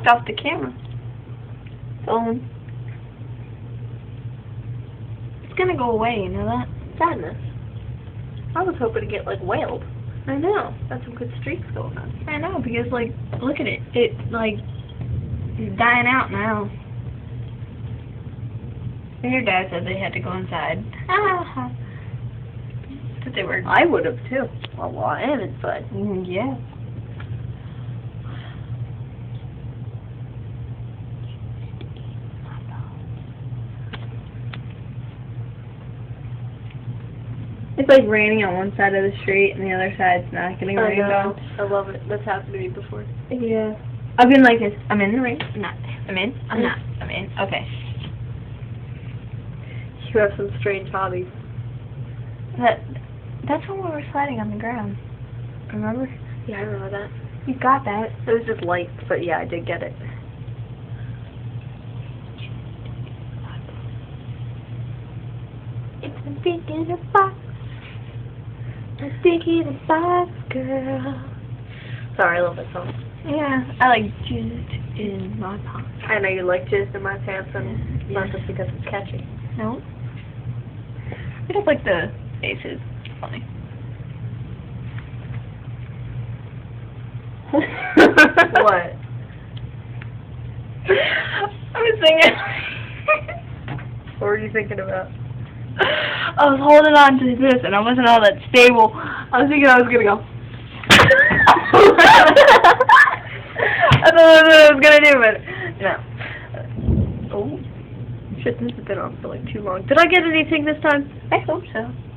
smoked off the camera. Phone. It's gonna go away, you know that? Sadness. I was hoping to get, like, whaled. I know. That's some good streaks going on. I know, because, like, look at it. It, like, is dying out now. And your dad said they had to go inside. Ah. But they were. I would have, too. Well, I am inside. Yeah. It's like raining on one side of the street and the other side's not getting rained on. I love it. That's happened to me before. Yeah. I've been like this. I'm in the rain. I'm not. I'm in. I'm not. I'm in. Okay. You have some strange hobbies. That's when we were sliding on the ground. Remember? Yeah, I remember that. You got that. It was just light, but yeah, I did get it. It's a big in a box. A big in a box, girl. Sorry, I love that song. Yeah, I like Jizz in my pants. I know you like Jizz in my pants, and Yeah. not just because it's catchy. No. I just like the faces. It's funny. What? I was thinking. What were you thinking about? I was holding on to this, and I wasn't all that stable. I was thinking I was gonna go. I thought that's what I was gonna do, but no. Oh, shit! This has been on for like too long. Did I get anything this time? I hope so.